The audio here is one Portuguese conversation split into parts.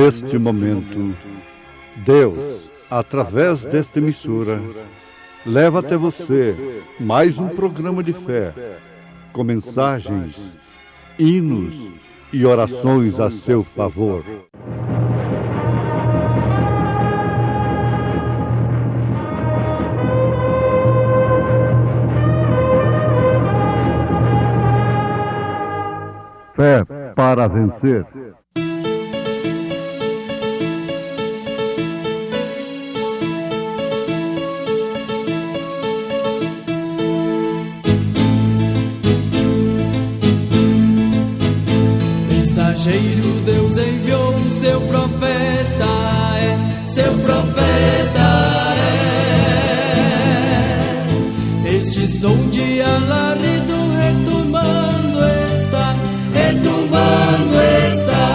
neste momento, Deus, através desta emissora, leva até você mais um programa de fé, com mensagens, hinos e orações a seu favor. Fé para vencer. Mensageiro, Deus enviou o seu profeta, seu profeta é. Este som de alarido retumbando está, retumbando está.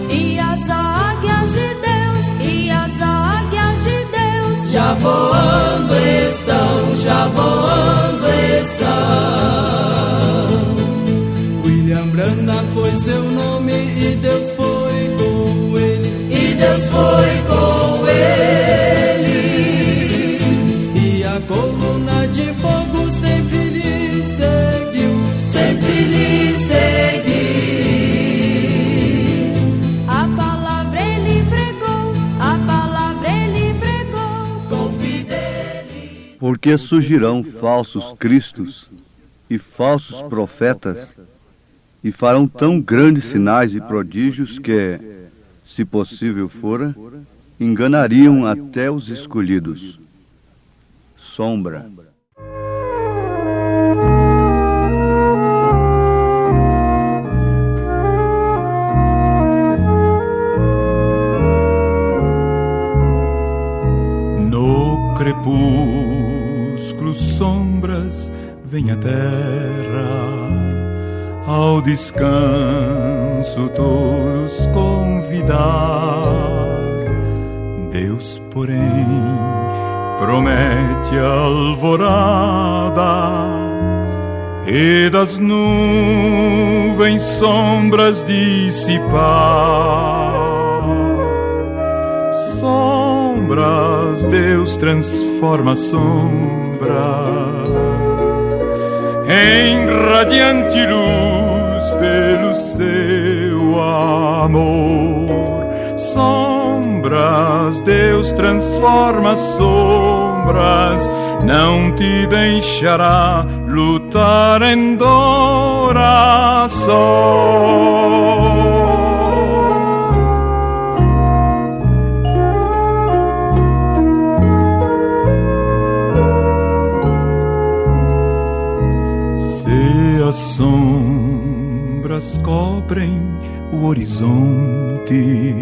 E as águias de Deus, e as águias de Deus já voando estão, já voando estão. Branda foi seu nome e Deus foi com ele, e Deus foi com ele. E a coluna de fogo sempre lhe seguiu, sempre lhe seguiu. A palavra ele pregou, a palavra ele pregou com fidelidade. Porque surgirão falsos cristos e falsos profetas, e farão tão grandes sinais e prodígios que, se possível fora, enganariam até os escolhidos. Sombra. No crepúsculo, sombras vêm à terra, ao descanso todos convidar. Deus, porém, promete alvorada e das nuvens sombras dissipar. Sombras, Deus transforma sombras em radiante luz pelo seu amor. Sombras, Deus transforma sombras, não te deixará lutar em dor a só. As sombras cobrem o horizonte,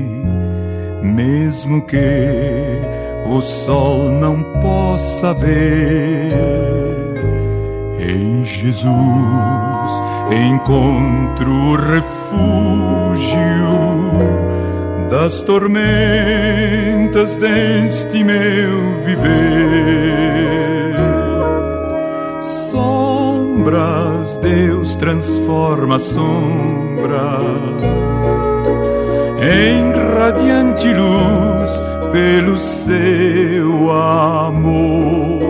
mesmo que o sol não possa ver. Em Jesus encontro o refúgio das tormentas deste meu viver. Sombras, Deus transforma sombras em radiante luz pelo seu amor.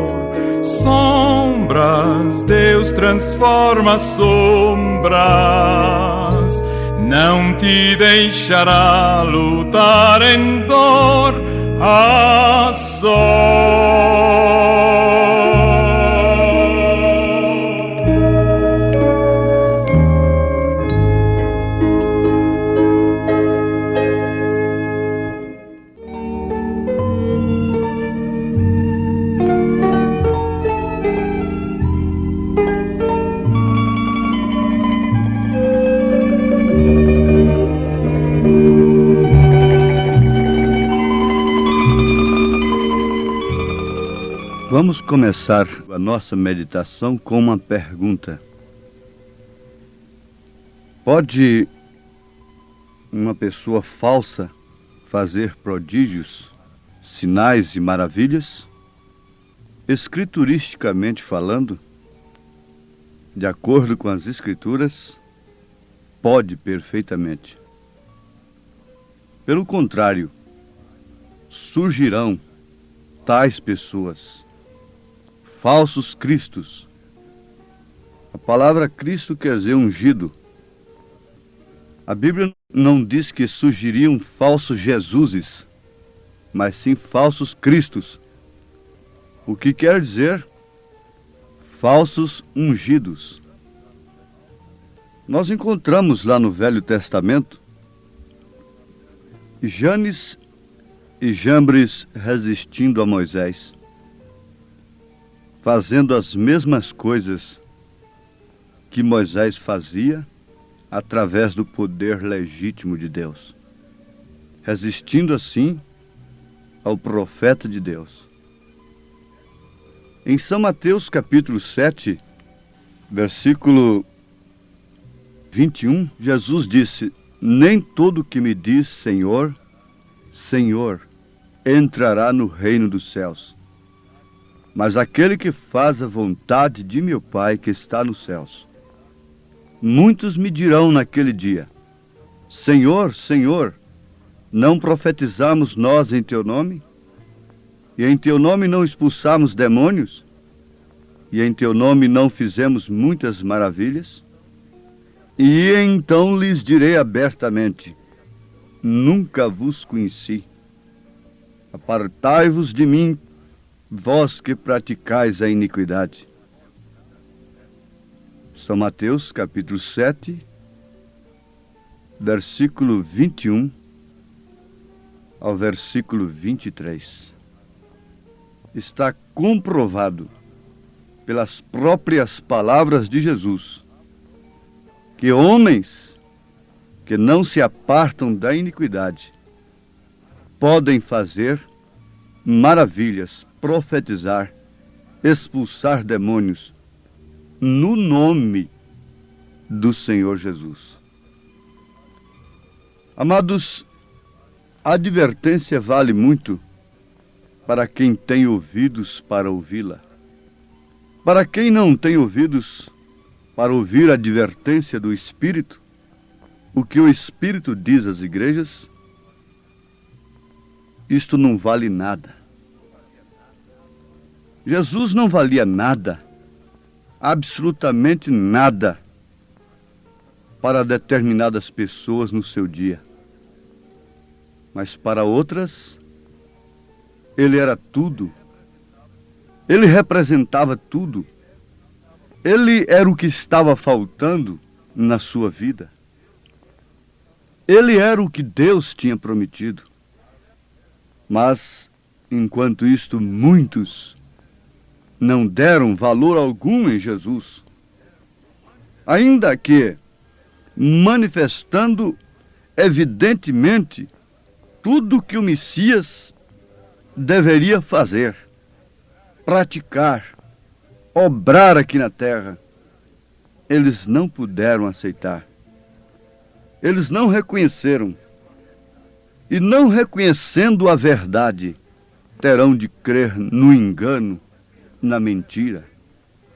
Sombras, Deus transforma sombras, não te deixará lutar em dor a só. Vamos começar a nossa meditação com uma pergunta. Pode uma pessoa falsa fazer prodígios, sinais e maravilhas? Escrituristicamente falando, de acordo com as Escrituras, pode perfeitamente. Pelo contrário, surgirão tais pessoas, falsos cristos. A palavra Cristo quer dizer ungido. A Bíblia não diz que surgiriam falsos Jesuses, mas sim falsos Cristos. O que quer dizer falsos ungidos. Nós encontramos lá no Velho Testamento Janes e Jambres resistindo a Moisés, fazendo as mesmas coisas que Moisés fazia através do poder legítimo de Deus, resistindo assim ao profeta de Deus. Em São Mateus capítulo 7, versículo 21, Jesus disse: nem todo que me diz Senhor, Senhor, entrará no reino dos céus, mas aquele que faz a vontade de meu Pai que está nos céus. Muitos me dirão naquele dia: Senhor, Senhor, não profetizamos nós em teu nome? E em teu nome não expulsamos demônios? E em teu nome não fizemos muitas maravilhas? E então lhes direi abertamente: nunca vos conheci. Apartai-vos de mim, vós que praticais a iniquidade. São Mateus, capítulo 7, versículo 21 ao versículo 23. Está comprovado pelas próprias palavras de Jesus que homens que não se apartam da iniquidade podem fazer maravilhas, profetizar, expulsar demônios no nome do Senhor Jesus. Amados, a advertência vale muito para quem tem ouvidos para ouvi-la. Para quem não tem ouvidos para ouvir a advertência do Espírito, o que o Espírito diz às igrejas, isto não vale nada. Jesus não valia nada, absolutamente nada, para determinadas pessoas no seu dia. Mas para outras, ele era tudo. Ele representava tudo. Ele era o que estava faltando na sua vida. Ele era o que Deus tinha prometido. Mas, enquanto isto, muitos não deram valor algum em Jesus, ainda que manifestando evidentemente tudo que o Messias deveria fazer, praticar, obrar aqui na terra, eles não puderam aceitar. Eles não reconheceram. E não reconhecendo a verdade, terão de crer no engano, na mentira.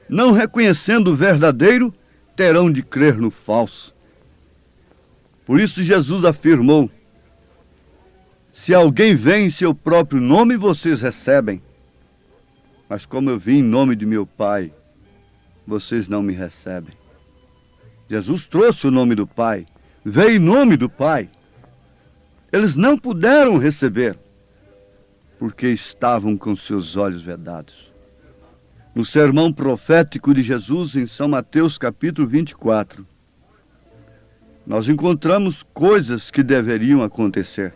Não reconhecendo o verdadeiro, terão de crer no falso. Por isso Jesus afirmou: se alguém vem em seu próprio nome, vocês recebem. Mas como eu vim em nome de meu Pai, vocês não me recebem. Jesus trouxe o nome do Pai, veio em nome do Pai. Eles não puderam receber, porque estavam com seus olhos vedados. No sermão profético de Jesus, em São Mateus capítulo 24, nós encontramos coisas que deveriam acontecer.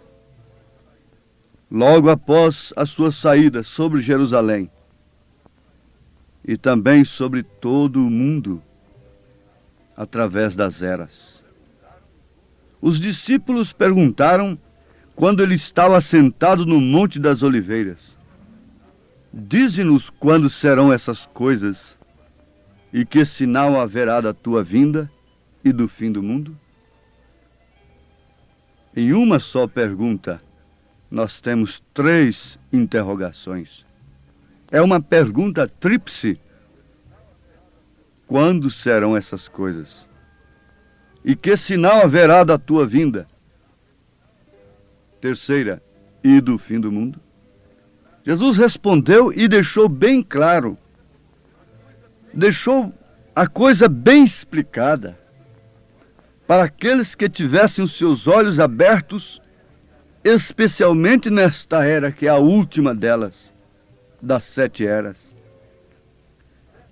Logo após a sua saída sobre Jerusalém, e também sobre todo o mundo, através das eras. Os discípulos perguntaram, quando ele estava sentado no Monte das Oliveiras: dize-nos quando serão essas coisas, e que sinal haverá da tua vinda e do fim do mundo? Em uma só pergunta, nós temos 3 interrogações. É uma pergunta tríplice. Quando serão essas coisas? E que sinal haverá da tua vinda? terceira, e do fim do mundo? Jesus respondeu e deixou bem claro, deixou a coisa bem explicada, para aqueles que tivessem os seus olhos abertos, especialmente nesta era, que é a última delas, das 7 eras,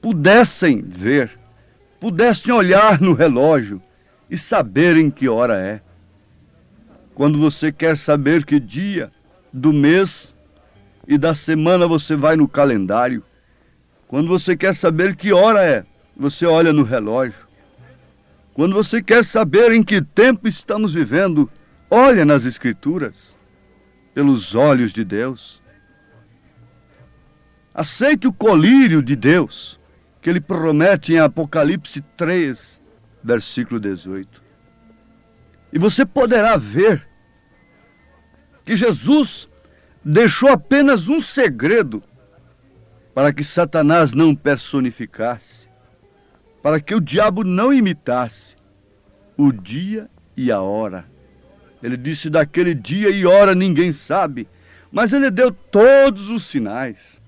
pudessem ver, pudessem olhar no relógio e saberem que hora é. Quando você quer saber que dia do mês e da semana, você vai no calendário. Quando você quer saber que hora é, você olha no relógio. Quando você quer saber em que tempo estamos vivendo, olha nas Escrituras, pelos olhos de Deus. Aceite o colírio de Deus, que Ele promete em Apocalipse 3, versículo 18. E você poderá ver que Jesus deixou apenas um segredo para que Satanás não personificasse, para que o diabo não imitasse o dia e a hora. Ele disse: daquele dia e hora ninguém sabe, mas ele deu todos os sinais.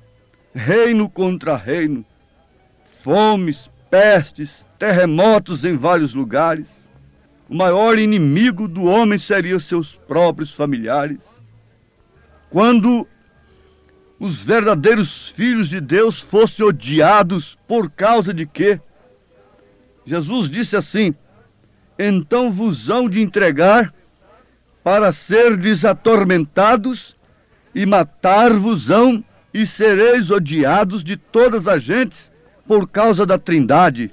Reino contra reino, fomes, pestes, terremotos em vários lugares. O maior inimigo do homem seriam seus próprios familiares. Quando os verdadeiros filhos de Deus fossem odiados por causa de quê? Jesus disse assim: então vos hão de entregar para serdes atormentados, e matar-vos-ão, e sereis odiados de todas as gentes por causa da Trindade.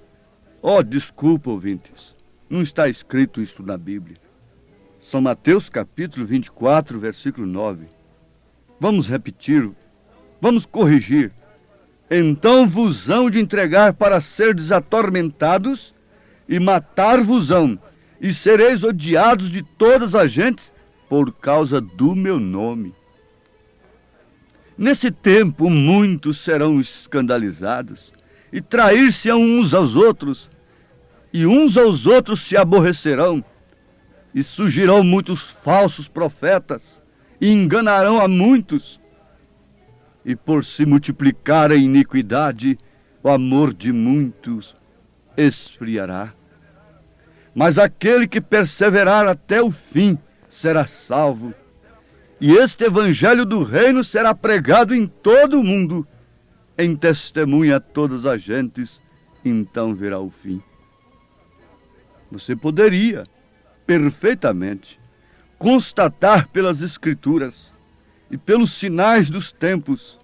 Oh, desculpa, ouvintes, não está escrito isso na Bíblia. São Mateus capítulo 24, versículo 9. Vamos repetir, vamos corrigir. Então vos hão de entregar para serdes atormentados, e matar-vos-ão, e sereis odiados de todas as gentes por causa do meu nome. Nesse tempo muitos serão escandalizados e trair-se-ão uns aos outros, e uns aos outros se aborrecerão, e surgirão muitos falsos profetas e enganarão a muitos. E por se multiplicar a iniquidade, o amor de muitos esfriará. Mas aquele que perseverar até o fim será salvo. E este evangelho do reino será pregado em todo o mundo, em testemunha a todas as gentes, então virá o fim. Você poderia perfeitamente constatar pelas Escrituras e pelos sinais dos tempos,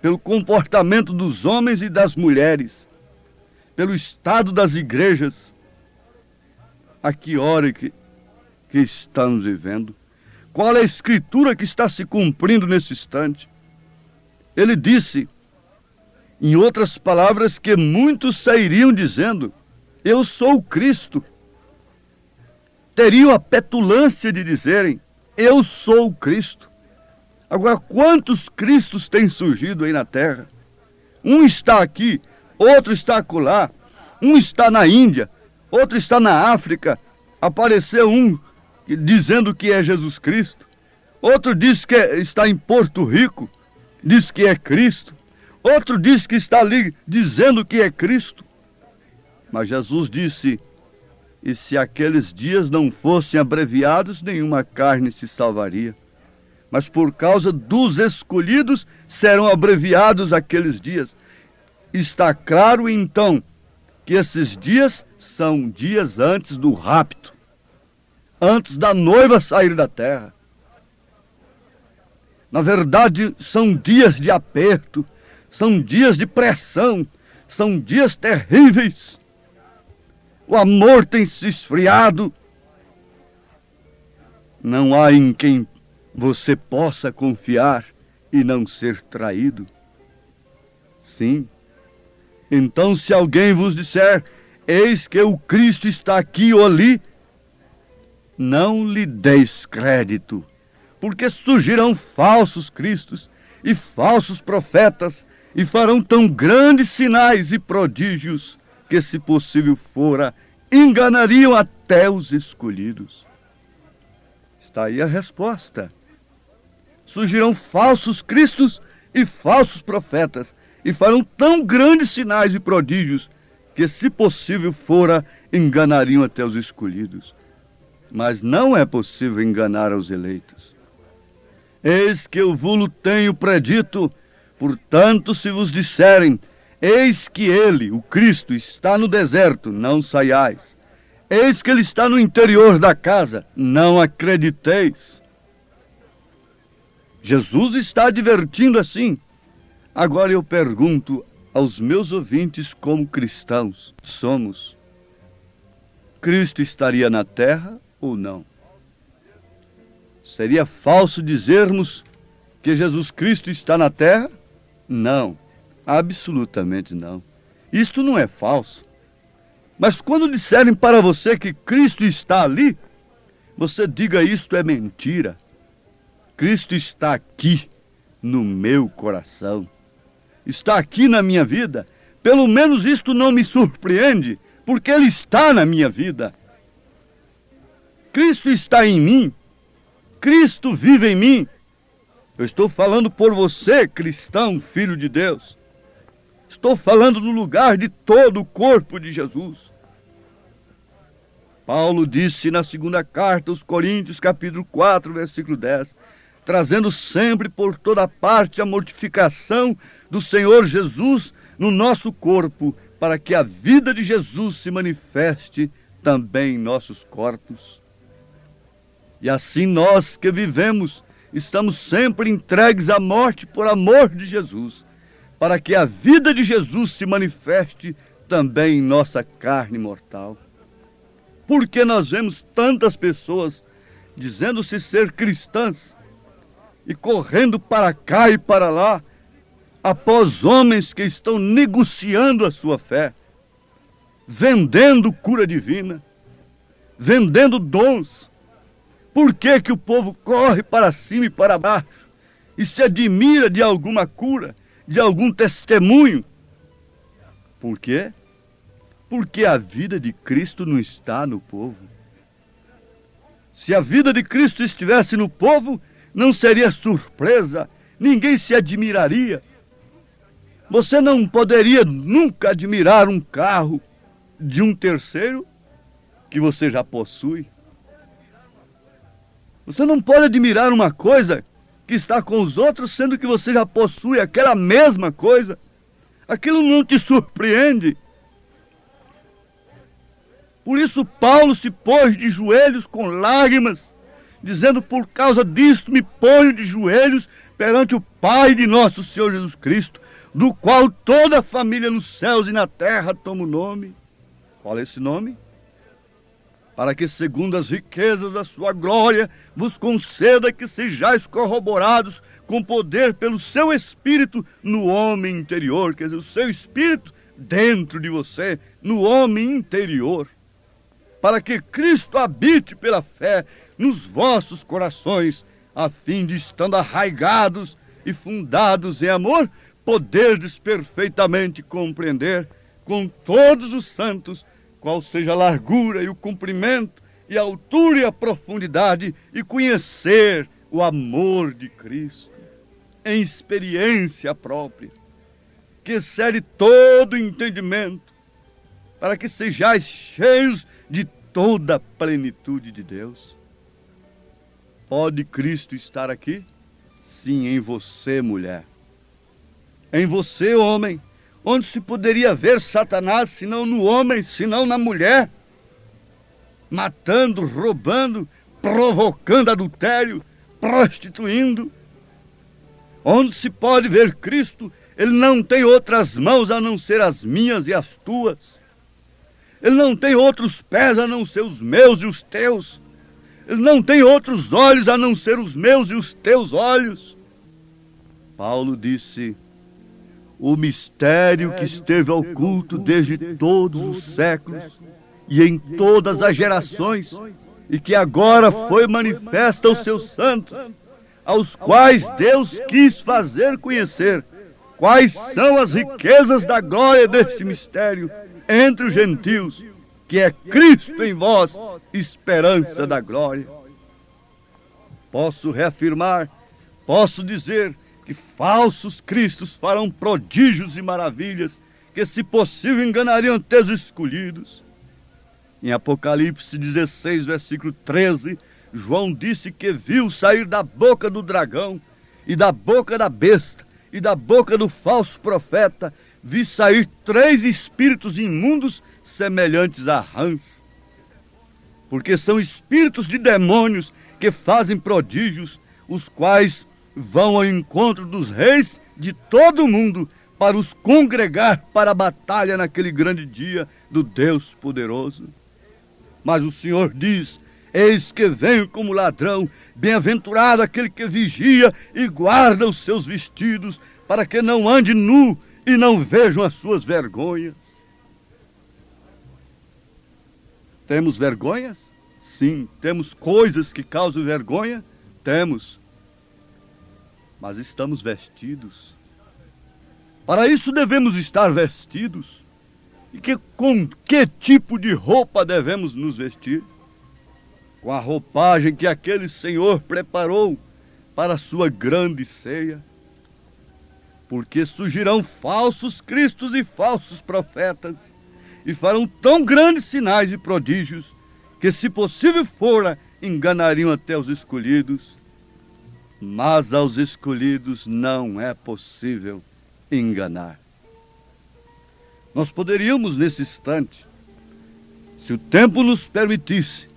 pelo comportamento dos homens e das mulheres, pelo estado das igrejas, a que hora que estamos vivendo, qual é a Escritura que está se cumprindo nesse instante. Ele disse, em outras palavras, que muitos sairiam dizendo: eu sou o Cristo. Teriam a petulância de dizerem: eu sou o Cristo. Agora, quantos Cristos têm surgido aí na terra? Um está aqui, outro está acolá, um está na Índia, outro está na África. Apareceu um dizendo que é Jesus Cristo. Outro diz que está em Porto Rico, diz que é Cristo. Outro diz que está ali dizendo que é Cristo. Mas Jesus disse: e se aqueles dias não fossem abreviados, nenhuma carne se salvaria. Mas por causa dos escolhidos serão abreviados aqueles dias. Está claro então que esses dias são dias antes do rapto, antes da noiva sair da terra. Na verdade, são dias de aperto, são dias de pressão, são dias terríveis. O amor tem se esfriado. Não há em quem você possa confiar e não ser traído. Sim. Então, se alguém vos disser: eis que o Cristo está aqui ou ali, não lhe deis crédito, porque surgirão falsos cristos e falsos profetas, e farão tão grandes sinais e prodígios que, se possível fora, enganariam até os escolhidos. Está aí a resposta. Surgirão falsos cristos e falsos profetas, e farão tão grandes sinais e prodígios que, se possível fora, enganariam até os escolhidos. Mas não é possível enganar aos eleitos. Eis que eu vos tenho predito, portanto, se vos disserem, eis que ele, o Cristo, está no deserto, não saiais. Eis que ele está no interior da casa, não acrediteis. Jesus está advertindo assim. Agora eu pergunto aos meus ouvintes, como cristãos somos: Cristo estaria na terra ou não? Seria falso dizermos que Jesus Cristo está na terra? Não, absolutamente não. Isto não é falso. Mas quando disserem para você que Cristo está ali, você diga: isto é mentira. Cristo está aqui, no meu coração. Está aqui na minha vida. Pelo menos isto não me surpreende, porque Ele está na minha vida. Cristo está em mim. Cristo vive em mim. Eu estou falando por você, cristão, filho de Deus. Estou falando no lugar de todo o corpo de Jesus. Paulo disse na segunda carta aos Coríntios, capítulo 4, versículo 10, trazendo sempre por toda parte a mortificação do Senhor Jesus no nosso corpo, para que a vida de Jesus se manifeste também em nossos corpos. E assim nós que vivemos, estamos sempre entregues à morte por amor de Jesus, para que a vida de Jesus se manifeste também em nossa carne mortal. Porque nós vemos tantas pessoas dizendo-se ser cristãs e correndo para cá e para lá, após homens que estão negociando a sua fé, vendendo cura divina, vendendo dons. Por que que o povo corre para cima e para baixo e se admira de alguma cura, de algum testemunho? Por quê? Porque a vida de Cristo não está no povo. Se a vida de Cristo estivesse no povo, não seria surpresa, ninguém se admiraria. Você não poderia nunca admirar um carro de um terceiro que você já possui. Você não pode admirar uma coisa que está com os outros, sendo que você já possui aquela mesma coisa. Aquilo não te surpreende. Por isso Paulo se pôs de joelhos com lágrimas, dizendo: por causa disto me ponho de joelhos perante o Pai de nosso Senhor Jesus Cristo, do qual toda a família nos céus e na terra toma o nome. Qual é esse nome? Para que, segundo as riquezas da sua glória, vos conceda que sejais corroborados com poder pelo seu Espírito no homem interior, quer dizer, o seu Espírito dentro de você, no homem interior, para que Cristo habite pela fé nos vossos corações, a fim de, estando arraigados e fundados em amor, poderdes perfeitamente compreender com todos os santos qual seja a largura e o comprimento e a altura e a profundidade, e conhecer o amor de Cristo em experiência própria, que excede todo entendimento, para que sejais cheios de toda a plenitude de Deus. Pode Cristo estar aqui? Sim, em você, mulher. Em você, homem. Onde se poderia ver Satanás, senão no homem, senão na mulher? Matando, roubando, provocando adultério, prostituindo. Onde se pode ver Cristo? Ele não tem outras mãos a não ser as minhas e as tuas. Ele não tem outros pés a não ser os meus e os teus. Ele não tem outros olhos a não ser os meus e os teus olhos. Paulo disse: o mistério que esteve oculto desde todos os séculos e em todas as gerações, e que agora foi manifesta aos seus santos, aos quais Deus quis fazer conhecer quais são as riquezas da glória deste mistério entre os gentios, que é Cristo em vós, esperança da glória. posso reafirmar, posso dizer que falsos cristos farão prodígios e maravilhas que, se possível, enganariam até os escolhidos. Em Apocalipse 16, versículo 13, João disse que viu sair da boca do dragão e da boca da besta e da boca do falso profeta, vi sair 3 espíritos imundos semelhantes a rãs. Porque são espíritos de demônios que fazem prodígios, os quais vão ao encontro dos reis de todo o mundo para os congregar para a batalha naquele grande dia do Deus poderoso. Mas o Senhor diz: eis que venho como ladrão, bem-aventurado aquele que vigia e guarda os seus vestidos, para que não ande nu e não vejam as suas vergonhas. Temos vergonhas? Sim. Temos coisas que causam vergonha? Temos. Mas estamos vestidos. Para isso devemos estar vestidos. E com que tipo de roupa devemos nos vestir? Com a roupagem que aquele Senhor preparou para a sua grande ceia. Porque surgirão falsos cristos e falsos profetas, e farão tão grandes sinais e prodígios, que, se possível fora, enganariam até os escolhidos. Mas aos escolhidos não é possível enganar. Nós poderíamos, nesse instante, se o tempo nos permitisse,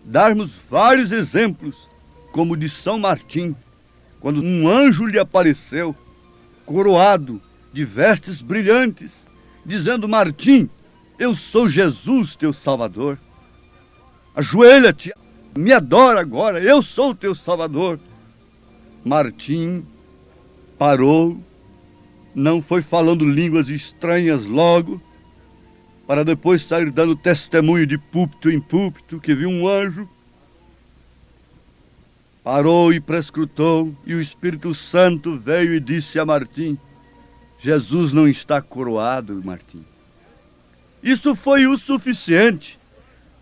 darmos vários exemplos, como o de São Martim, quando um anjo lhe apareceu, coroado de vestes brilhantes, dizendo: Martim, eu sou Jesus, teu Salvador. Ajoelha-te, me adora agora, eu sou o teu Salvador. Martim parou, não foi falando línguas estranhas logo, para depois sair dando testemunho de púlpito em púlpito que viu um anjo. Parou e prescrutou, e o Espírito Santo veio e disse a Martim: Jesus não está coroado, Martim. Isso foi o suficiente.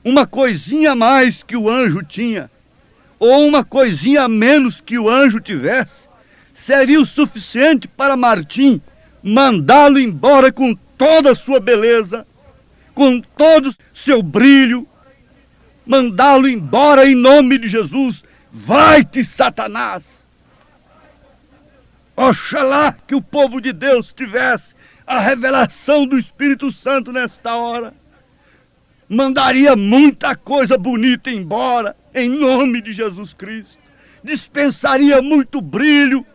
Uma coisinha a mais que o anjo tinha, ou uma coisinha a menos que o anjo tivesse, seria o suficiente para Martim mandá-lo embora com toda a sua beleza, com todo o seu brilho, mandá-lo embora em nome de Jesus. Vai-te, Satanás! Oxalá que o povo de Deus tivesse a revelação do Espírito Santo nesta hora. Mandaria muita coisa bonita embora, em nome de Jesus Cristo. Dispensaria muito brilho,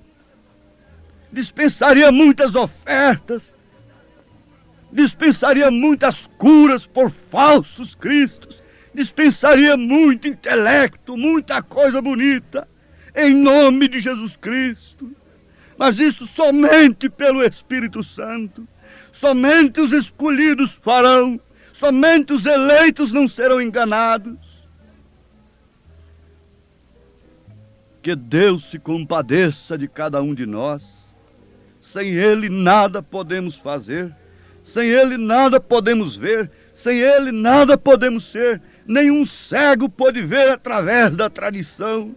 dispensaria muitas ofertas, dispensaria muitas curas por falsos cristos, dispensaria muito intelecto, muita coisa bonita, em nome de Jesus Cristo. Mas isso somente pelo Espírito Santo. Somente os escolhidos farão, somente os eleitos não serão enganados. Que Deus se compadeça de cada um de nós. Sem Ele nada podemos fazer, sem Ele nada podemos ver, sem Ele nada podemos ser. Nenhum cego pôde ver através da tradição.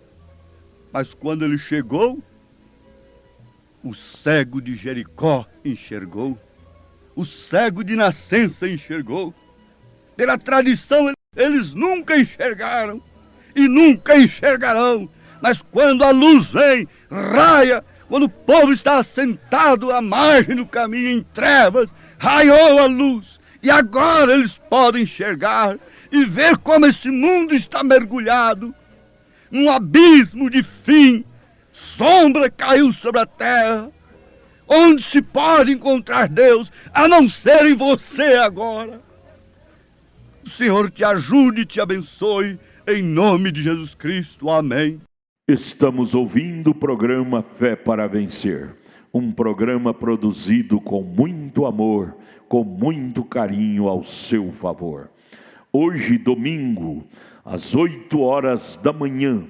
Mas quando Ele chegou, o cego de Jericó enxergou, o cego de nascença enxergou. Pela tradição eles nunca enxergaram e nunca enxergarão. Mas quando a luz vem, raia, quando o povo está assentado à margem do caminho em trevas, raiou a luz, e agora eles podem enxergar e ver como esse mundo está mergulhado num abismo de fim. Sombra caiu sobre a terra. Onde se pode encontrar Deus, a não ser em você agora? O Senhor te ajude e te abençoe, em nome de Jesus Cristo. Amém. Estamos ouvindo o programa Fé para Vencer, um programa produzido com muito amor, com muito carinho ao seu favor. Hoje, domingo, às 8 horas da manhã,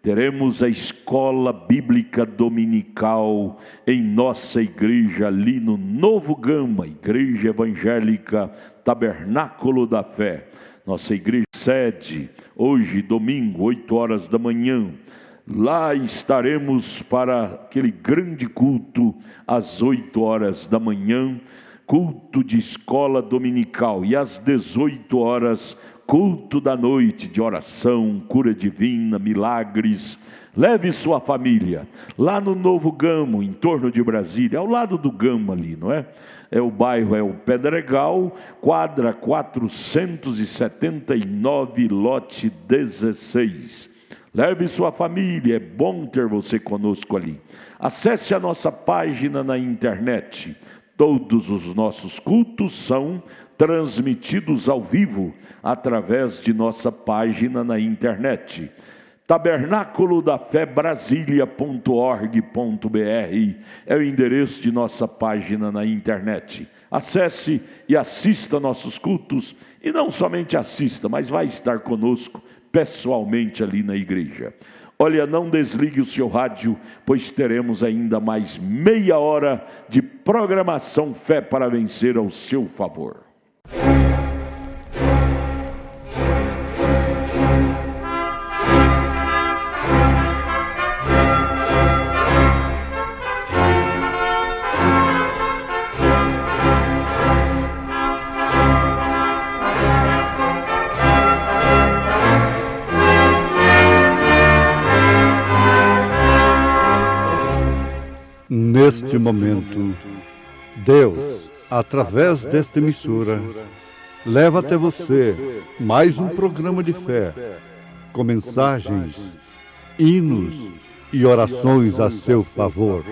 teremos a Escola Bíblica Dominical em nossa igreja ali no Novo Gama, Igreja Evangélica Tabernáculo da Fé. Nossa igreja sede, hoje, domingo, 8 horas da manhã. Lá estaremos para aquele grande culto às 8 horas da manhã, culto de escola dominical, e às 18 horas, culto da noite de oração, cura divina, milagres. Leve sua família lá no Novo Gamo, em torno de Brasília, ao lado do Gamo ali, não é? O bairro é o Pedregal, quadra 479, lote 16. Leve sua família, é bom ter você conosco ali. Acesse a nossa página na internet. Todos os nossos cultos são transmitidos ao vivo através de nossa página na internet. Tabernáculo da Fé Brasília.org.br é o endereço de nossa página na internet. Acesse e assista nossos cultos, e não somente assista, mas vai estar conosco pessoalmente ali na igreja. Olha, não desligue o seu rádio, pois teremos ainda mais meia hora de programação Fé para Vencer ao seu favor. Neste momento, Deus, através desta emissora, leva até você mais um programa de fé, com mensagens, hinos e orações a seu favor.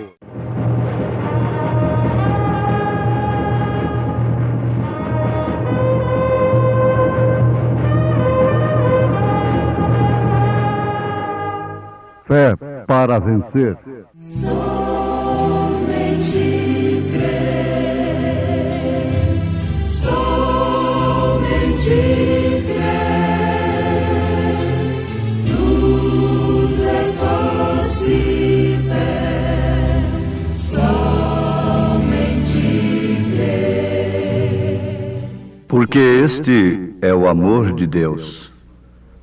Fé para vencer. Somente crer, somente crer, tudo é possível, somente crer. Porque este é o amor de Deus,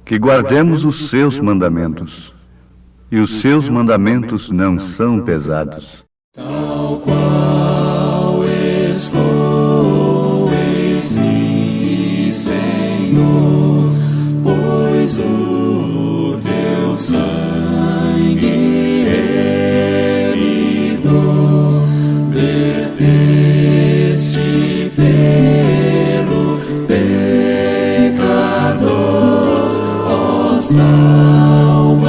que guardemos os seus mandamentos, e os seus mandamentos não são pesados. Tal qual estou, eis-me, Senhor, pois o teu sangue remido verteste pelo pecador, ó Salvador,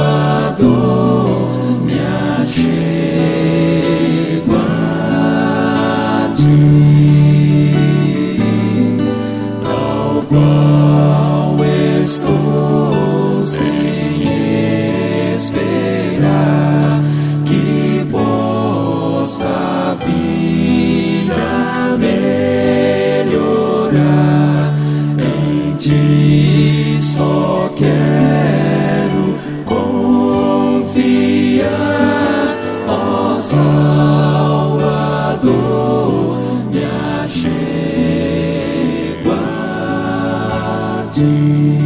me achego a ti, tal qual estou, sem esperar que possa a vida melhorar. Em ti só quero confiar, ó Salvador, me achego a ti,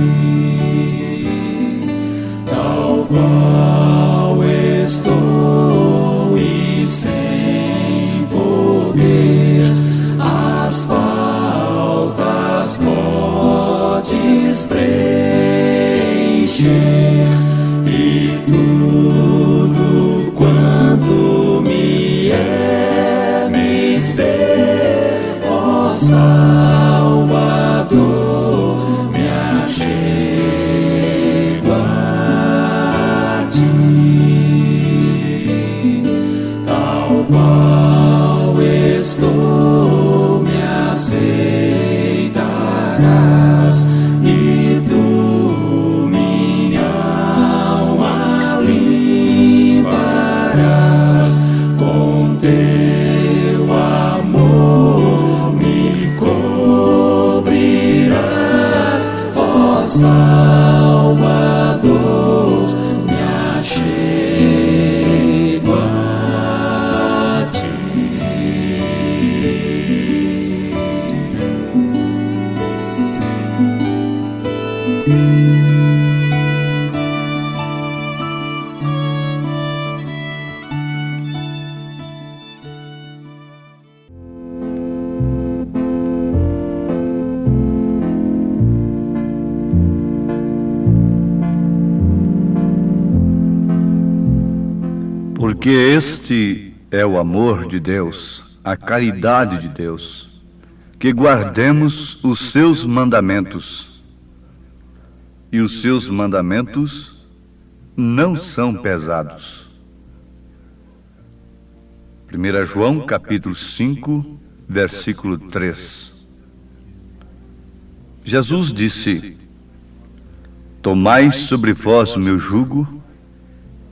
tal qual estou e sem poder, as faltas podes preencher, e tudo quanto me é mister, ó Salvador, me achego a ti, tal qual estou, me aceitarás, e tu minha alma limparás, com teu amor me corrigirás. Porque este é o amor de Deus, a caridade de Deus, que guardemos os seus mandamentos. E os seus mandamentos não são pesados. 1 João capítulo 5, versículo 3. Jesus disse: Tomai sobre vós o meu jugo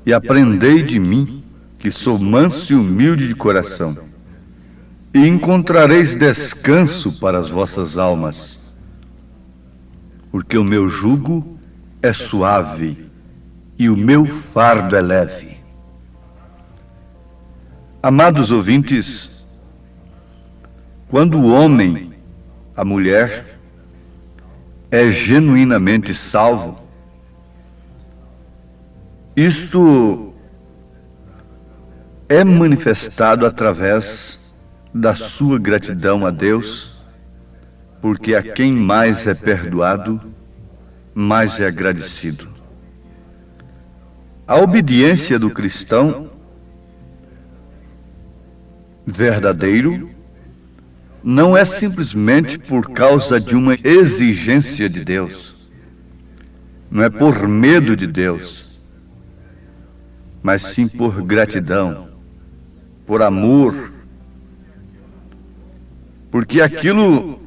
e aprendei de mim, que sou manso e humilde de coração, e encontrareis descanso para as vossas almas, porque o meu jugo é suave e o meu fardo é leve. Amados ouvintes, quando o homem, a mulher, é genuinamente salvo, isto é manifestado através da sua gratidão a Deus, porque a quem mais é perdoado, mais é agradecido. A obediência do cristão verdadeiro não é simplesmente por causa de uma exigência de Deus, não é por medo de Deus, mas sim por gratidão, por amor, porque aquilo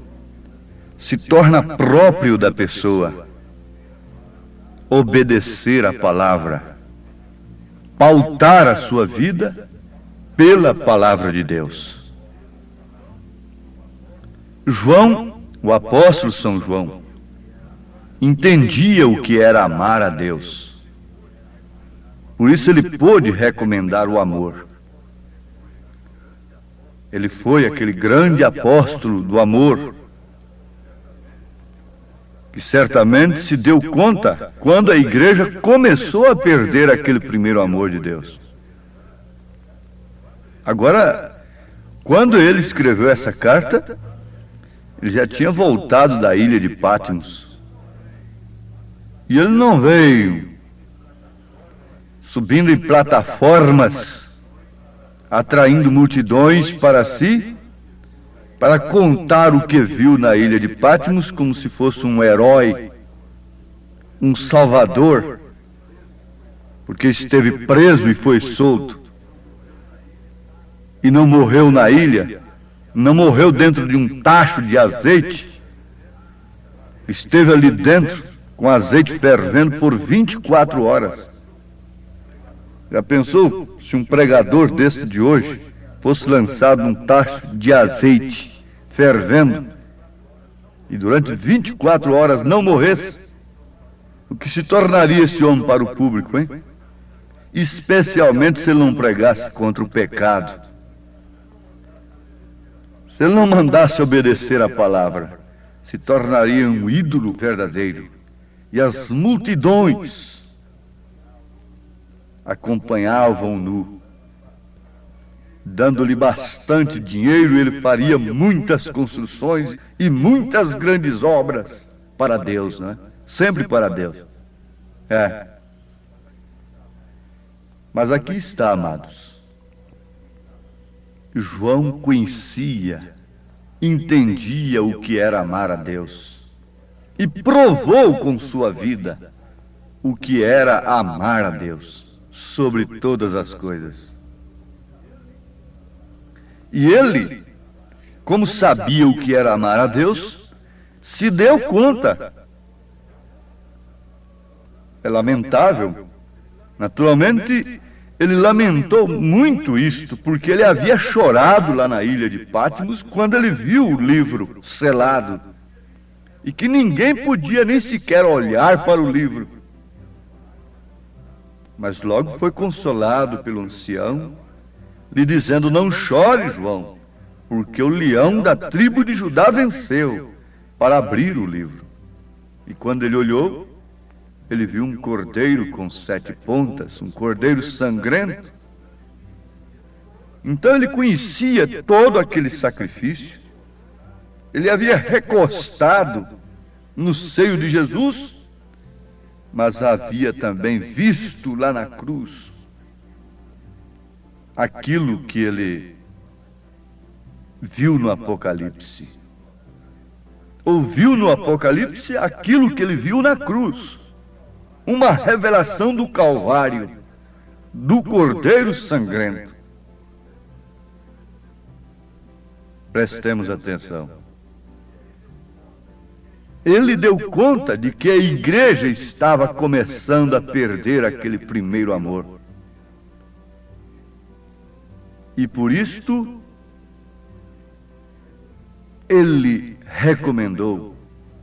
se torna próprio da pessoa. Obedecer a palavra, pautar a sua vida pela palavra de Deus. João, o apóstolo São João, entendia o que era amar a Deus. Por isso ele pôde recomendar o amor. Ele foi aquele grande apóstolo do amor, que certamente se deu conta quando a igreja começou a perder aquele primeiro amor de Deus. Agora, quando ele escreveu essa carta, ele já tinha voltado da ilha de Patmos. E ele não veio subindo em plataformas, atraindo multidões para si, para contar o que viu na ilha de Patmos como se fosse um herói, um salvador, porque esteve preso e foi solto. E não morreu na ilha, não morreu dentro de um tacho de azeite, esteve ali dentro com azeite fervendo por 24 horas. Já pensou se um pregador deste de hoje fosse lançado num tacho de azeite fervendo e durante 24 horas não morresse? O que se tornaria esse homem para o público, hein? Especialmente se ele não pregasse contra o pecado, se ele não mandasse obedecer a palavra, se tornaria um ídolo verdadeiro. E as multidões acompanhavam-no, dando-lhe bastante dinheiro. Ele faria muitas construções e muitas grandes obras para Deus, não é? Sempre para Deus. Mas aqui está, amados, João conhecia, entendia o que era amar a Deus e provou com sua vida o que era amar a Deus sobre todas as coisas. E ele, como sabia o que era amar a Deus, se deu conta. É lamentável. Naturalmente, ele lamentou muito isto, porque ele havia chorado lá na ilha de Patmos quando ele viu o livro selado, e que ninguém podia nem sequer olhar para o livro. Mas logo foi consolado pelo ancião, lhe dizendo: não chore, João, porque o leão da tribo de Judá venceu para abrir o livro. E quando ele olhou, ele viu um cordeiro com 7 pontas, um cordeiro sangrento. Então ele conhecia todo aquele sacrifício. Ele havia recostado no seio de Jesus, mas havia também visto lá na cruz aquilo que ele viu no Apocalipse. Ouviu no Apocalipse aquilo que ele viu na cruz. Uma revelação do Calvário, do Cordeiro Sangrento. Prestemos atenção. Ele deu conta de que a igreja estava começando a perder aquele primeiro amor. E por isto, ele recomendou,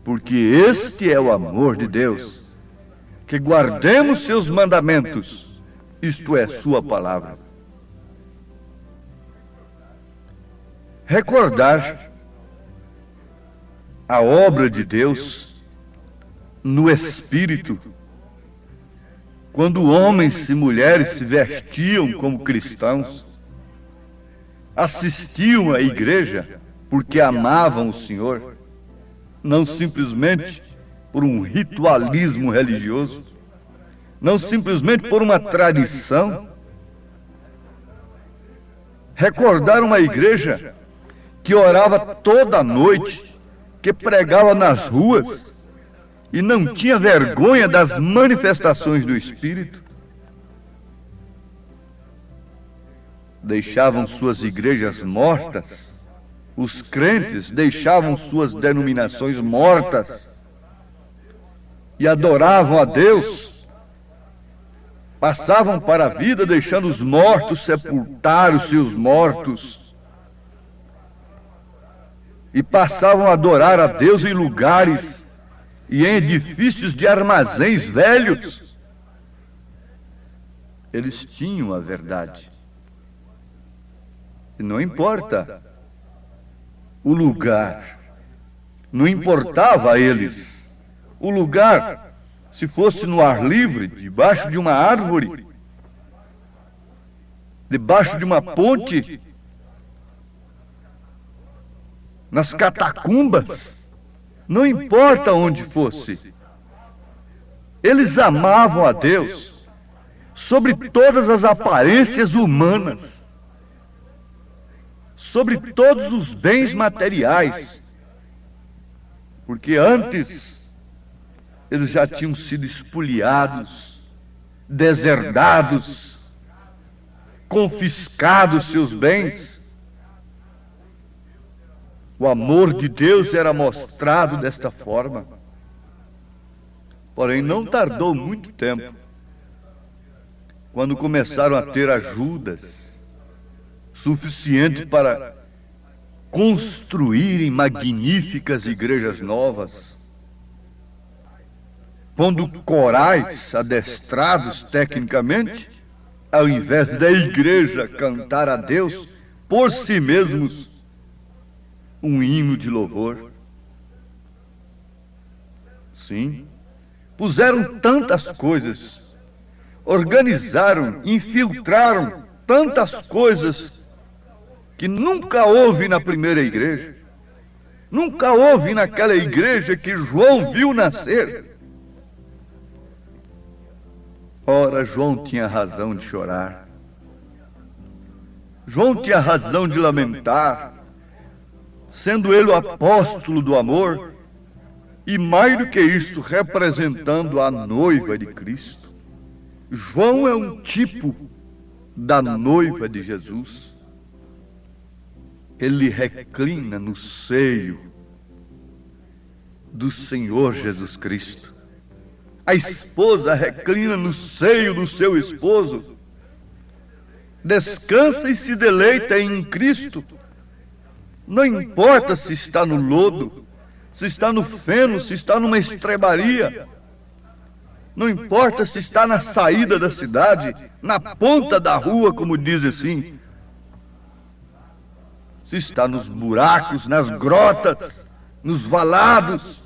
porque este é o amor de Deus, que guardemos seus mandamentos, isto é, sua palavra. Recordar a obra de Deus no Espírito, quando homens e mulheres se vestiam como cristãos, assistiam à igreja porque amavam o Senhor, não simplesmente por um ritualismo religioso, não simplesmente por uma tradição. Recordar uma igreja que orava toda noite, que pregava nas ruas e não tinha vergonha das manifestações do Espírito. Deixavam suas igrejas mortas, os crentes deixavam suas denominações mortas e adoravam a Deus, passavam para a vida deixando os mortos sepultar os seus mortos e passavam a adorar a Deus em lugares e em edifícios de armazéns velhos. Eles tinham a verdade. E não importa o lugar, não importava a eles o lugar, se fosse no ar livre, debaixo de uma árvore, debaixo de uma ponte, nas catacumbas, não importa onde fosse. Eles amavam a Deus sobre todas as aparências humanas, sobre todos os bens materiais, porque antes eles já tinham sido espoliados, deserdados, confiscados seus bens. O amor de Deus era mostrado desta forma. Porém, não tardou muito tempo, quando começaram a ter ajudas suficiente para construírem magníficas igrejas novas, pondo corais adestrados tecnicamente, ao invés da igreja cantar a Deus por si mesmos um hino de louvor. Sim, puseram tantas coisas, organizaram, infiltraram tantas coisas que nunca houve na primeira igreja, nunca houve naquela igreja que João viu nascer. Ora, João tinha razão de chorar, João tinha razão de lamentar, sendo ele o apóstolo do amor, e mais do que isso, representando a noiva de Cristo. João é um tipo da noiva de Jesus. Ele reclina no seio do Senhor Jesus Cristo. A esposa reclina no seio do seu esposo, descansa e se deleita em Cristo. Não importa se está no lodo, se está no feno, se está numa estrebaria. Não importa se está na saída da cidade, na ponta da rua, como diz assim. Se está nos buracos, nas grotas, nos valados.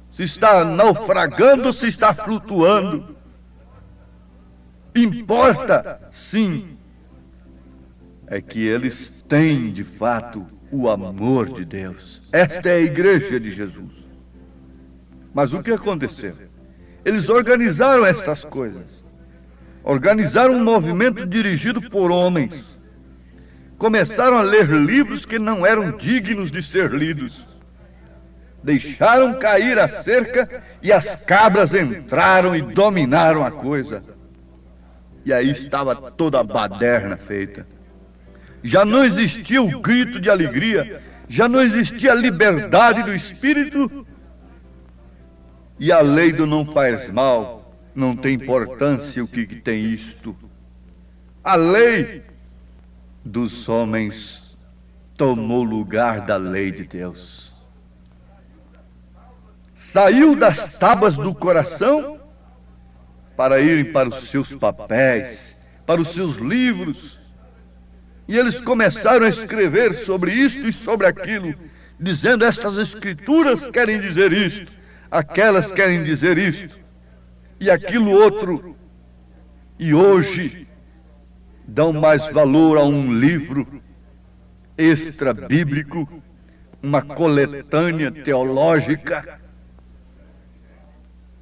Se está naufragando, se está flutuando. Importa, sim, é que eles têm, de fato, o amor de Deus. Esta é a igreja de Jesus. Mas o que aconteceu? Eles organizaram estas coisas. organizaram um movimento dirigido por homens. Começaram a ler livros que não eram dignos de ser lidos. Deixaram cair a cerca e as cabras entraram e dominaram a coisa. E aí estava toda a baderna feita. Já não existia o grito de alegria, já não existia a liberdade do espírito. E a lei do não faz mal, não tem importância o que tem isto. A lei dos homens tomou lugar da lei de Deus. Saiu das tábuas do coração para irem para os seus papéis, para os seus livros. E eles começaram a escrever sobre isto e sobre aquilo, dizendo: estas escrituras querem dizer isto, aquelas querem dizer isto, e aquilo outro. E hoje dão mais valor a um livro extra-bíblico, uma coletânea teológica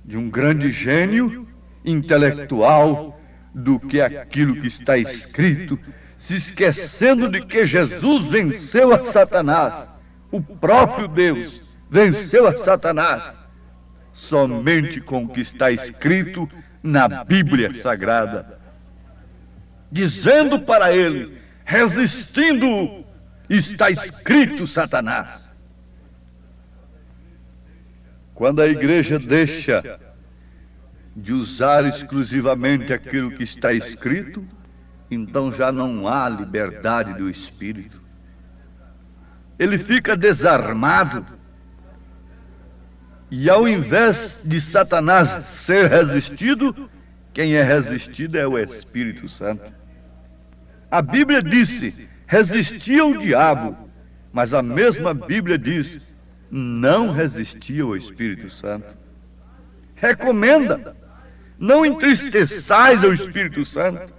de um grande gênio intelectual, do que aquilo que está escrito, se esquecendo de que Jesus venceu a Satanás, o próprio Deus venceu a Satanás, somente com o que está escrito na Bíblia Sagrada, dizendo para ele, resistindo, está escrito, Satanás. Quando a igreja deixa de usar exclusivamente aquilo que está escrito, então já não há liberdade do espírito. Ele fica desarmado. E ao invés de Satanás ser resistido, quem é resistido é o Espírito Santo. A Bíblia disse, resistia ao diabo, mas a mesma Bíblia diz, não resistia ao Espírito Santo. Recomenda, não entristeçais ao Espírito Santo,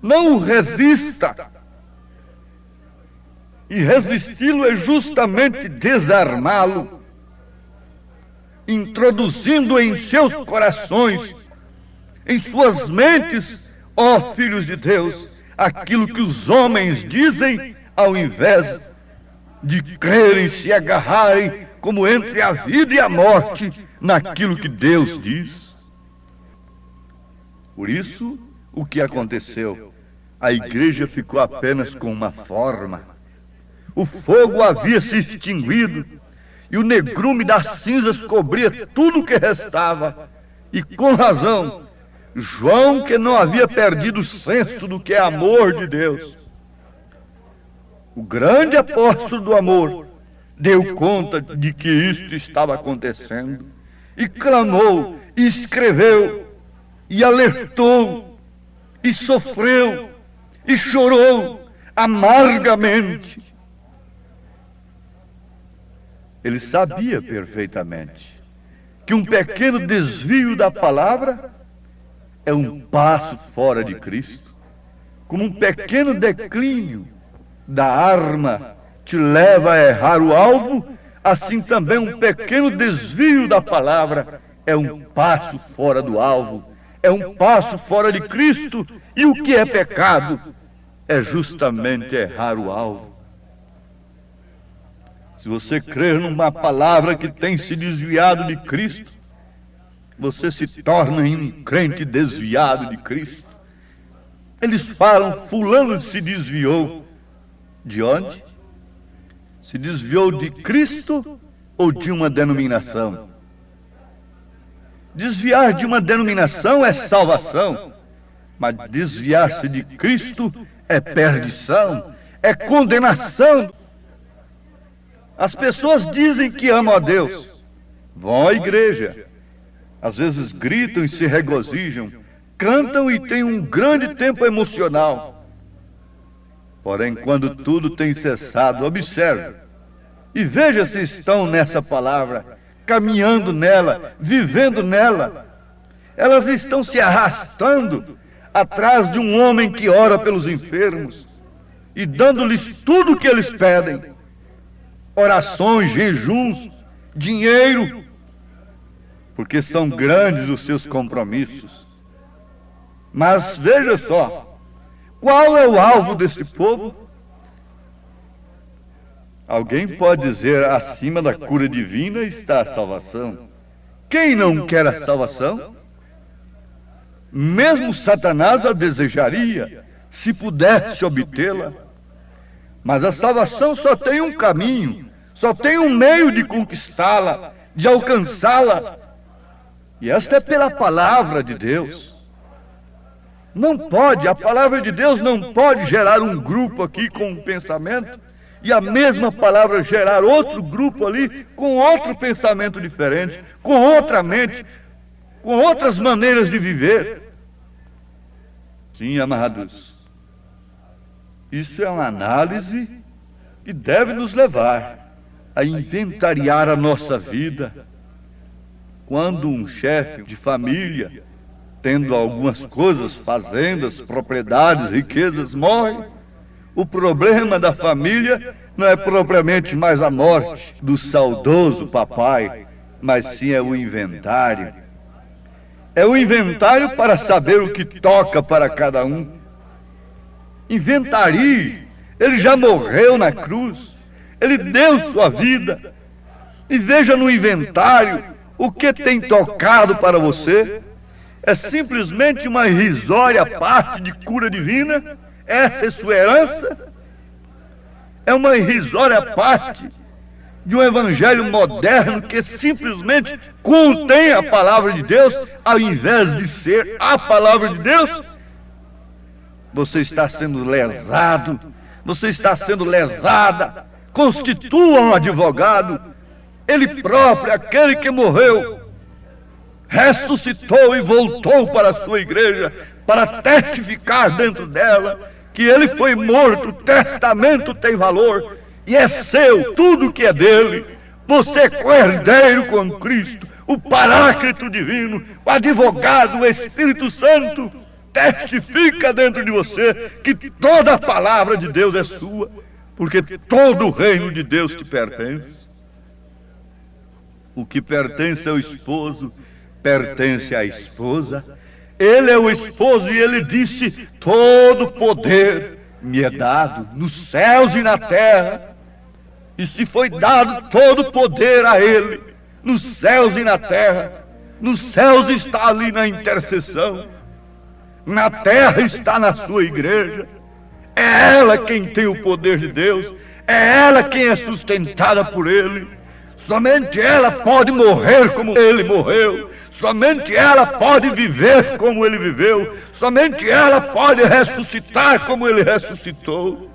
não o resista. E resisti-lo é justamente desarmá-lo, introduzindo em seus corações, em suas mentes, ó filhos de Deus, aquilo que os homens dizem, ao invés de crerem, se agarrarem, como entre a vida e a morte, naquilo que Deus diz. Por isso, o que aconteceu? A igreja ficou apenas com uma forma. O fogo havia se extinguido, e o negrume das cinzas cobria tudo o que restava. E com razão, João, que não havia perdido o senso do que é amor de Deus, o grande apóstolo do amor, deu conta de que isto estava acontecendo, e clamou, e escreveu, e alertou, e sofreu, e chorou amargamente. Ele sabia perfeitamente que um pequeno desvio da palavra é um passo fora de Cristo, como um pequeno declínio da arma te leva a errar o alvo, assim também um pequeno desvio da palavra é um passo fora do alvo, é um passo fora de Cristo, e o que é pecado é justamente errar o alvo. Se você crer numa palavra que tem se desviado de Cristo, você se torna um crente desviado de Cristo. Eles falam, fulano se desviou. De onde? Se desviou de Cristo ou de uma denominação? Desviar de uma denominação é salvação, mas desviar-se de Cristo é perdição, é condenação. As pessoas dizem que amam a Deus, vão à igreja, às vezes gritam e se regozijam, cantam e têm um grande tempo emocional. Porém, quando tudo tem cessado, observe e veja se estão nessa palavra, caminhando nela, vivendo nela. Elas estão se arrastando atrás de um homem que ora pelos enfermos e dando-lhes tudo o que eles pedem: orações, jejuns, dinheiro, porque são grandes os seus compromissos. Mas veja só, qual é o alvo deste povo? Alguém pode dizer, acima da cura divina está a salvação. Quem não quer a salvação? Mesmo Satanás a desejaria, se pudesse obtê-la. Mas a salvação só tem um caminho, só tem um meio de conquistá-la, de alcançá-la. E esta é pela palavra de Deus. Não pode, a palavra de Deus não pode gerar um grupo aqui com um pensamento e a mesma palavra gerar outro grupo ali com outro pensamento diferente, com outra mente, com outras maneiras de viver. Sim, amados, isso é uma análise que deve nos levar a inventariar a nossa vida. Quando um chefe de família, tendo algumas coisas, fazendas, propriedades, riquezas, morre, o problema da família não é propriamente mais a morte do saudoso papai, mas sim é o inventário. É o inventário para saber o que toca para cada um. Inventarie, ele já morreu na cruz, ele deu sua vida. E veja no inventário o que tem tocado para você. É simplesmente uma irrisória parte de cura divina? Essa é sua herança? É uma irrisória parte de um evangelho moderno que simplesmente contém a palavra de Deus, ao invés de ser a palavra de Deus? Você está sendo lesado, você está sendo lesada. Constitua um advogado, ele próprio, aquele que morreu, ressuscitou e voltou para a sua igreja para testificar dentro dela que ele foi morto. O testamento tem valor e é seu, tudo que é dele. Você é co-herdeiro com Cristo, o Paráclito divino, o advogado, o Espírito Santo testifica dentro de você que toda a palavra de Deus é sua, porque todo o reino de Deus te pertence. O que pertence ao esposo pertence à esposa. Ele é o esposo e ele disse: todo poder me é dado nos céus e na terra. E se foi dado todo poder a ele nos céus e na terra, nos céus está ali na intercessão, na terra está na sua igreja. É ela quem tem o poder de Deus, é ela quem é sustentada por ele. Somente ela pode morrer como ele morreu, somente ela pode viver como ele viveu, somente ela pode ressuscitar como ele ressuscitou.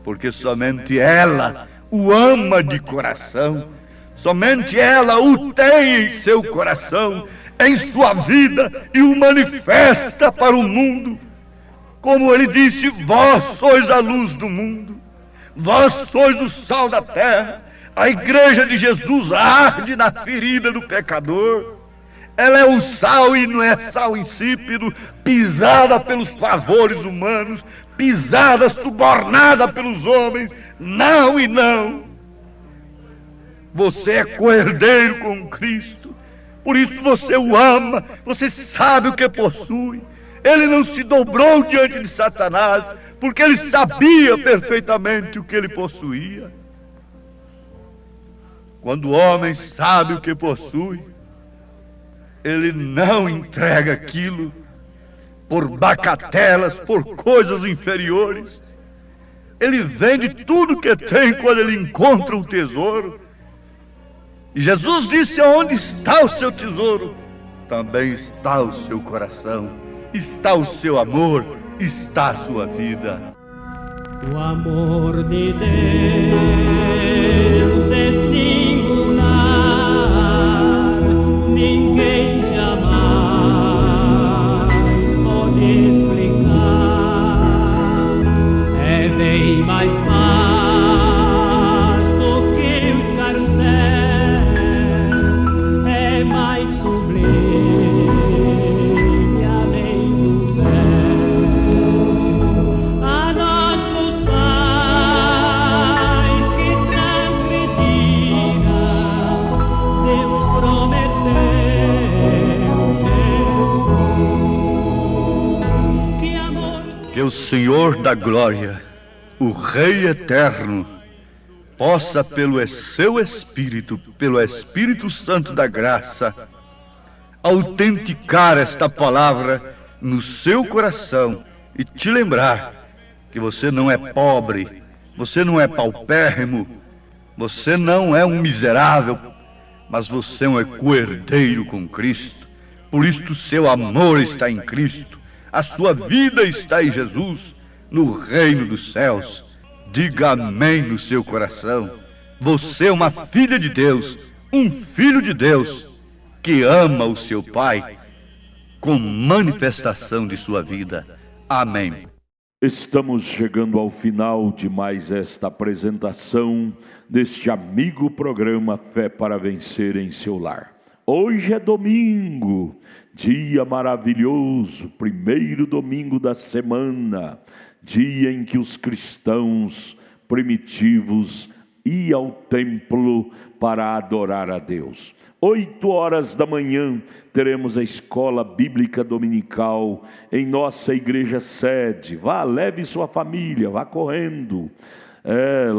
Porque somente ela o ama de coração, somente ela o tem em seu coração, em sua vida, e o manifesta para o mundo. Como ele disse: vós sois a luz do mundo, vós sois o sal da terra. A igreja de Jesus arde na ferida do pecador. Ela é o sal e não é sal insípido, pisada pelos pavores humanos, pisada, subornada pelos homens. Não e não. Você é co-herdeiro com Cristo, por isso você o ama, você sabe o que possui. Ele não se dobrou diante de Satanás, porque ele sabia perfeitamente o que ele possuía. Quando o homem sabe o que possui, ele não entrega aquilo por bacatelas, por coisas inferiores. Ele vende tudo que tem quando ele encontra um tesouro. E Jesus disse: onde está o seu tesouro, também está o seu coração, está o seu amor, está a sua vida. O amor de Deus é singular, ninguém jamais pode explicar. É bem mais vasto que o escarcéu, é mais sublime além do véu. A nossos pais que transgrediram, Deus prometeu Senhor da glória, o Rei eterno, possa pelo seu Espírito, pelo Espírito Santo da graça, autenticar esta palavra no seu coração e te lembrar que você não é pobre, você não é paupérrimo, você não é um miserável, mas você é um co-herdeiro com Cristo. Por isto seu amor está em Cristo, a sua vida está em Jesus, no reino dos céus. Diga amém no seu coração. Você é uma filha de Deus, um filho de Deus, que ama o seu Pai com manifestação de sua vida. Amém. Estamos chegando ao final de mais esta apresentação deste amigo programa Fé para Vencer em seu lar. Hoje é domingo, dia maravilhoso, primeiro domingo da semana, dia em que os cristãos primitivos iam ao templo para adorar a Deus. 8 horas da manhã teremos a escola bíblica dominical em nossa igreja sede. Vá, leve sua família, vá correndo.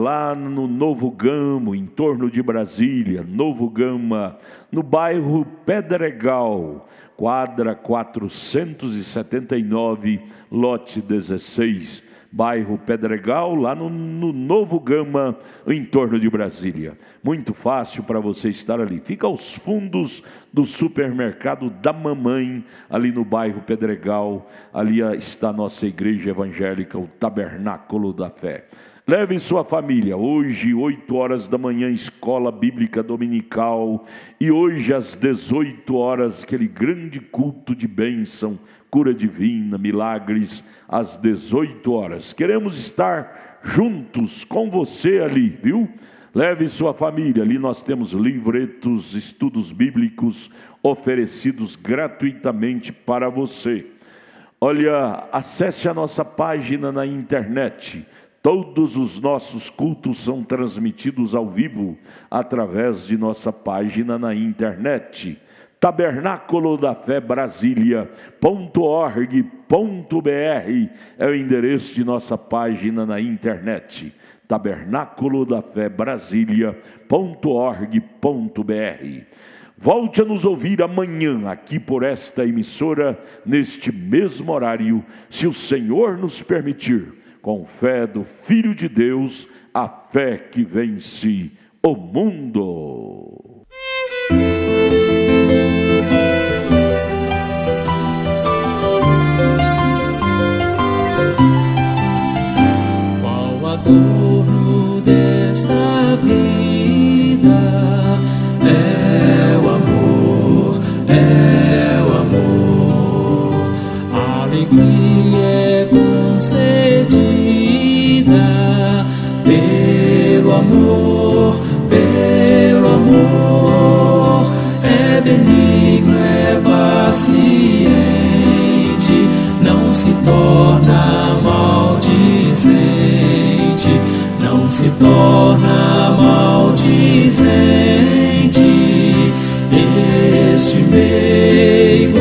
Lá no Novo Gama, em torno de Brasília, Novo Gama, no bairro Pedregal, quadra 479, lote 16. Bairro Pedregal, lá no Novo Gama, em torno de Brasília. Muito fácil para você estar ali. Fica aos fundos do supermercado da Mamãe, ali no bairro Pedregal. Ali está a nossa igreja evangélica, o Tabernáculo da Fé. Leve sua família. Hoje, 8 horas da manhã, escola bíblica dominical. E hoje, às 18 horas, aquele grande culto de bênção, cura divina, milagres, às 18 horas. Queremos estar juntos com você ali, viu? Leve sua família. Ali nós temos livretos, estudos bíblicos oferecidos gratuitamente para você. Olha, acesse a nossa página na internet. Todos os nossos cultos são transmitidos ao vivo através de nossa página na internet. Tabernáculo da Fé Brasília.org.br é o endereço de nossa página na internet. Tabernáculo da Fé Brasília.org.br. Volte a nos ouvir amanhã aqui por esta emissora, neste mesmo horário, se o Senhor nos permitir. Com fé do Filho de Deus, a fé que vence o mundo. Qual adorno desta vida é o amor, é o amor. A alegria é concedida pelo amor, pelo amor. É benigno, é paciente, não se torna maldizente, não se torna maldizente. Este meigo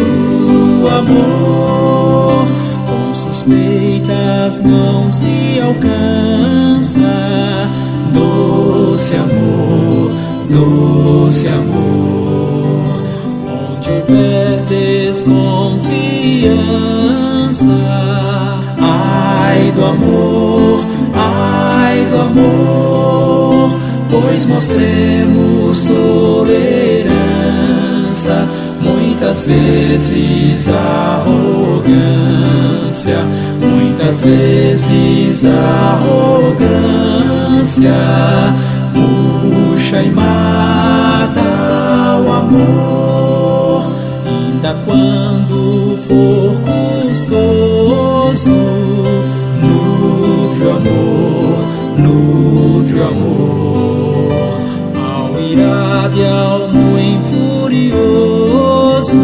amor com suspeitas não se alcança. Doce amor, doce amor. Onde houver desconfiança, ai do amor, ai do amor. Pois mostremos tolerância, muitas vezes arrogância, muitas vezes arrogância. Puxa e mata o amor, ainda quando for custoso. Nutre o amor, nutre o amor. Ao irado e ao muito furioso,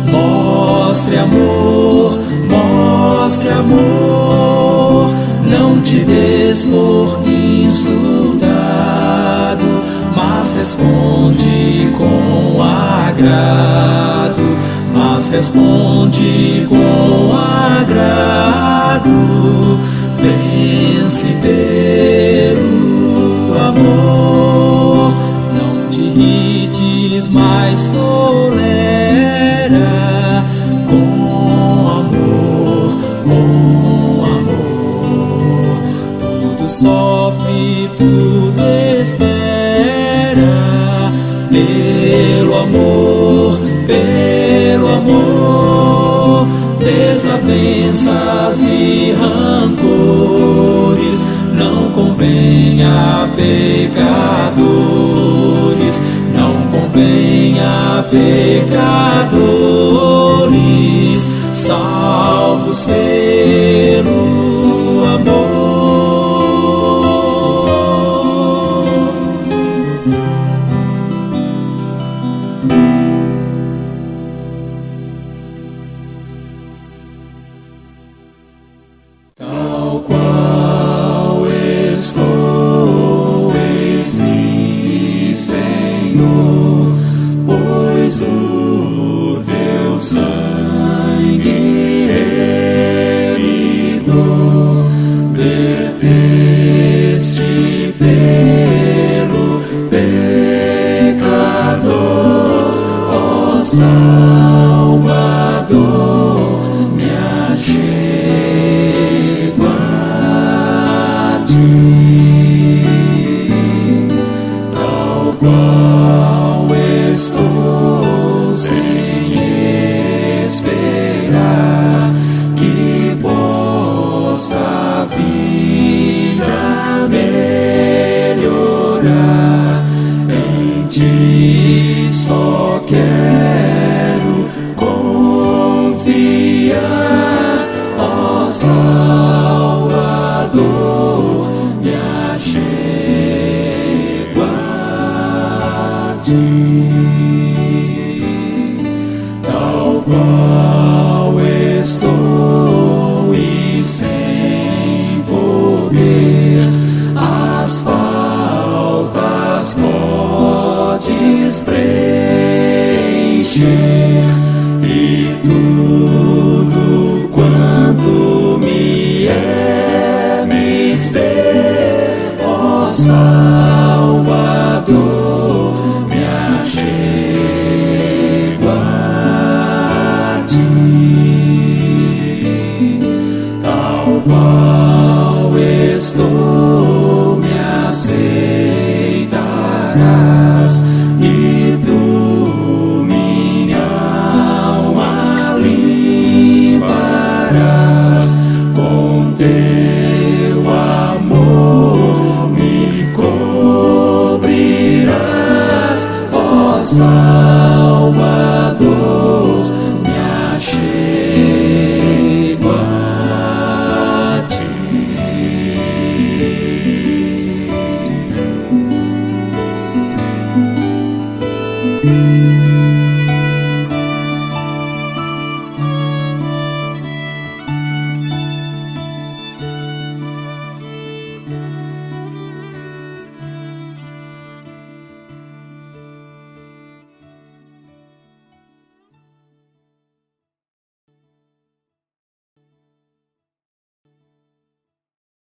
mostre amor, mostre amor. Não te des por insultado, mas responde com agrado, mas responde com agrado, vence pelo amor. Não te irrites, mas tolera com amor, com amor. Tudo sofre, tudo espera, pelo amor, pelo amor. Desavenças e rancores não convém a pecadores, não convém a pecadores, salvos pelo amor. Tal qual estou, eis-me, Senhor, pois o teu sangue remidou, verteste pelo pecador, ó Salvador, me achego a ti. Tal qual estou, sem esperar que possa a vida melhorar, em ti só quero confiar, ó Salvador, me achego a ti. Tal qual estou e sem poder, as faltas podes preencher, e tudo quanto me é mister, ó Salvador, me achego a ti. Tal qual estou, me aceitarás, e tu minha alma limparás, com teu amor me cobrirás, ó Salvador, me achego a ti.